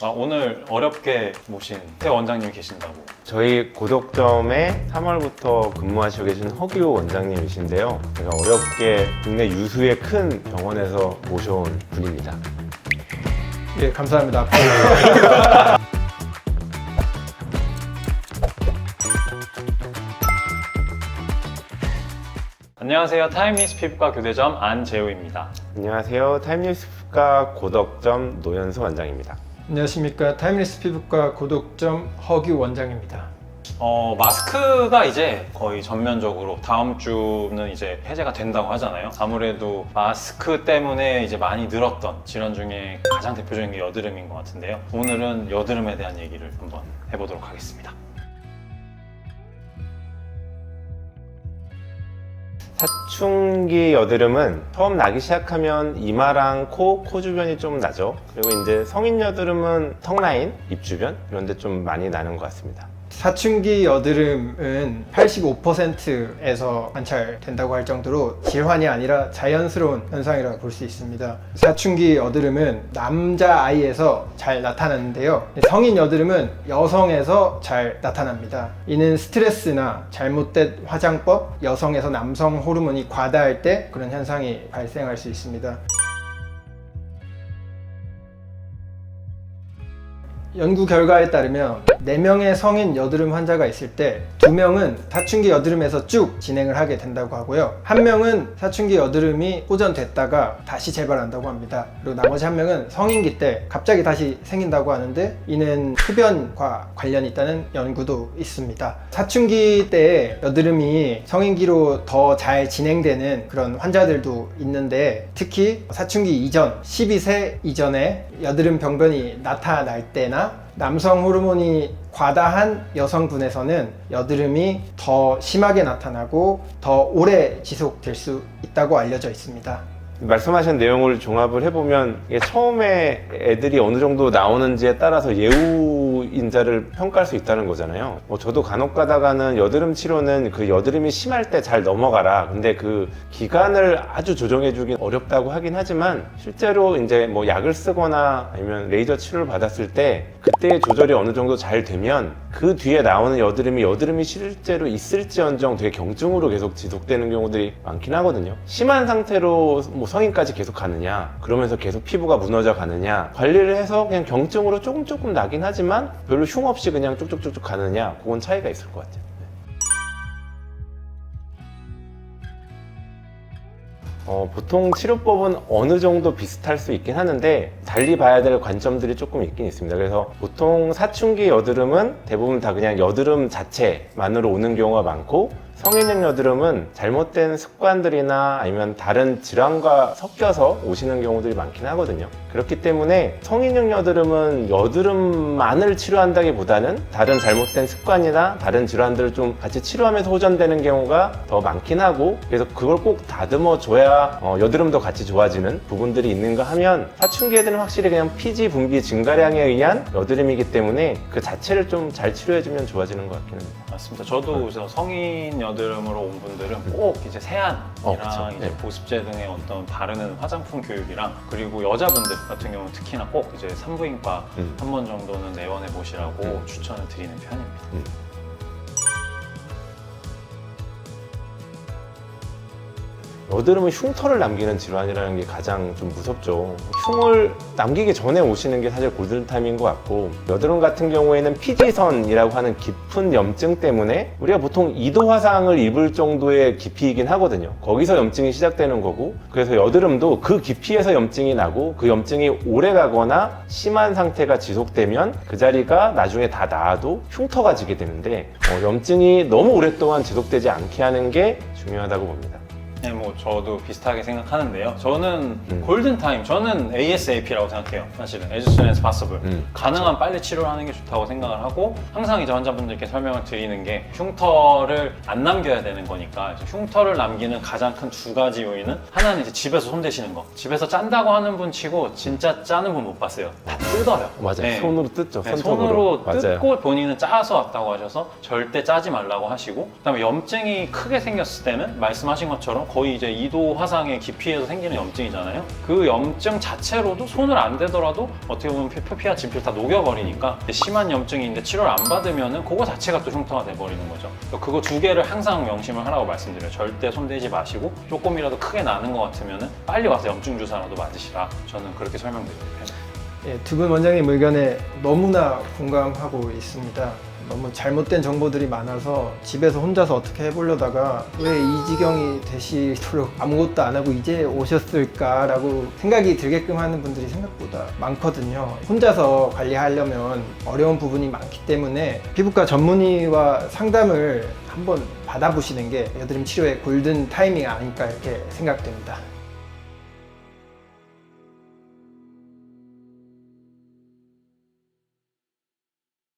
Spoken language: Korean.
오늘 어렵게 모신 새 원장님이 계신다고. 저희 고덕점에 3월부터 근무하시고 계신 허규 원장님이신데요. 제가 어렵게 국내 유수의 큰 병원에서 모셔온 분입니다. 예, 감사합니다. 안녕하세요. 타임리스 피부과 교대점 안재우입니다. 안녕하세요. 타임리스가 고덕점 노현수 원장입니다. 안녕하십니까. 타임리스 피부과 고독점 허규 원장입니다. 마스크가 이제 거의 전면적으로 다음 주는 이제 해제가 된다고 하잖아요. 아무래도 마스크 때문에 이제 많이 늘었던 질환 중에 가장 대표적인 게 여드름인 것 같은데요. 오늘은 여드름에 대한 얘기를 한번 해보도록 하겠습니다. 사춘기 여드름은 처음 나기 시작하면 이마랑 코 주변이 좀 나죠. 그리고 이제 성인 여드름은 턱 라인, 입 주변 이런 데 좀 많이 나는 것 같습니다. 사춘기 여드름은 85%에서 관찰된다고 할 정도로 질환이 아니라 자연스러운 현상이라고 볼 수 있습니다. 사춘기 여드름은 남자아이에서 잘 나타나는데요. 성인 여드름은 여성에서 잘 나타납니다. 이는 스트레스나 잘못된 화장법, 여성에서 남성 호르몬이 과다할 때 그런 현상이 발생할 수 있습니다. 연구 결과에 따르면 4명의 성인 여드름 환자가 있을 때 2명은 사춘기 여드름에서 쭉 진행을 하게 된다고 하고요. 1명은 사춘기 여드름이 호전됐다가 다시 재발한다고 합니다. 그리고 나머지 1명은 성인기 때 갑자기 다시 생긴다고 하는데 이는 흡연과 관련이 있다는 연구도 있습니다. 사춘기 때 여드름이 성인기로 더 잘 진행되는 그런 환자들도 있는데 특히 사춘기 이전, 12세 이전에 여드름 병변이 나타날 때나 남성 호르몬이 과다한 여성분에서는 여드름이 더 심하게 나타나고 더 오래 지속될 수 있다고 알려져 있습니다. 말씀하신 내용을 종합을 해보면 이게 처음에 애들이 어느 정도 나오는지에 따라서 예후인자를 평가할 수 있다는 거잖아요. 저도 간혹 가다가는 여드름 치료는 그 여드름이 심할 때 잘 넘어가라. 근데 그 기간을 아주 조정해주긴 어렵다고 하긴 하지만 실제로 이제 뭐 약을 쓰거나 아니면 레이저 치료를 받았을 때 그때의 조절이 어느 정도 잘 되면 그 뒤에 나오는 여드름이 실제로 있을지언정 되게 경증으로 계속 지속되는 경우들이 많긴 하거든요. 심한 상태로 뭐 성인까지 계속 가느냐, 그러면서 계속 피부가 무너져 가느냐, 관리를 해서 그냥 경증으로 조금 나긴 하지만 별로 흉 없이 그냥 쭉쭉쭉쭉 가느냐, 그건 차이가 있을 것 같아요. 보통 치료법은 어느 정도 비슷할 수 있긴 하는데 달리 봐야 될 관점들이 조금 있긴 있습니다. 그래서 보통 사춘기 여드름은 대부분 다 그냥 여드름 자체만으로 오는 경우가 많고 성인형 여드름은 잘못된 습관들이나 아니면 다른 질환과 섞여서 오시는 경우들이 많긴 하거든요. 그렇기 때문에 성인형 여드름은 여드름만을 치료한다기보다는 다른 잘못된 습관이나 다른 질환들을 좀 같이 치료하면서 호전되는 경우가 더 많긴 하고, 그래서 그걸 꼭 다듬어 줘야 여드름도 같이 좋아지는 부분들이 있는가 하면 사춘기 여드름은 확실히 그냥 피지 분비 증가량에 의한 여드름이기 때문에 그 자체를 좀 잘 치료해주면 좋아지는 것 같기는 합니다. 맞습니다. 저도 그래서 성인 여드름으로 온 분들은 꼭 이제 세안이랑 그쵸. 이제 네. 보습제 등의 어떤 바르는 화장품 교육이랑, 그리고 여자분들 같은 경우는 특히나 꼭 이제 산부인과 한 번 정도는 내원해 보시라고 추천을 드리는 편입니다. 여드름은 흉터를 남기는 질환이라는 게 가장 좀 무섭죠. 흉을 남기기 전에 오시는 게 사실 골든타임인 것 같고, 여드름 같은 경우에는 피지선이라고 하는 깊은 염증 때문에 우리가 보통 2도 화상을 입을 정도의 깊이이긴 하거든요. 거기서 염증이 시작되는 거고, 그래서 여드름도 그 깊이에서 염증이 나고 그 염증이 오래 가거나 심한 상태가 지속되면 그 자리가 나중에 다 나아도 흉터가 지게 되는데 염증이 너무 오랫동안 지속되지 않게 하는 게 중요하다고 봅니다. 네, 뭐 저도 비슷하게 생각하는데요. 저는 골든타임, 저는 ASAP라고 생각해요. 사실은 as soon as possible. 가능한 빨리 치료를 하는 게 좋다고 생각을 하고, 항상 이제 환자분들께 설명을 드리는 게 흉터를 안 남겨야 되는 거니까. 흉터를 남기는 가장 큰 2가지 요인은, 하나는 이제 집에서 손 대시는 거. 집에서 짠다고 하는 분 치고 진짜 짜는 분 못 봤어요. 다 뜯어요. 맞아요. 네. 손으로 뜯죠. 네, 손톱으로. 손으로 뜯고 본인은 짜서 왔다고 하셔서 절대 짜지 말라고 하시고, 그다음에 염증이 크게 생겼을 때는 말씀하신 것처럼 거의 이제 2도 화상의 깊이에서 생기는 염증이잖아요. 그 염증 자체로도 손을 안 대더라도 어떻게 보면 표피와 진피를 다 녹여버리니까 심한 염증인데 치료를 안 받으면은 그거 자체가 또 흉터가 돼버리는 거죠. 그거 두 개를 항상 명심을 하라고 말씀드려요. 절대 손대지 마시고 조금이라도 크게 나는 것 같으면은 빨리 와서 염증 주사라도 맞으시라. 저는 그렇게 설명드리는 편이에요. 예, 두 분 원장님 의견에 너무나 공감하고 있습니다. 너무 잘못된 정보들이 많아서 집에서 혼자서 어떻게 해보려다가 왜 이 지경이 되시도록 아무것도 안 하고 이제 오셨을까라고 생각이 들게끔 하는 분들이 생각보다 많거든요. 혼자서 관리하려면 어려운 부분이 많기 때문에 피부과 전문의와 상담을 한번 받아보시는 게 여드름 치료의 골든 타이밍 아닐까 이렇게 생각됩니다.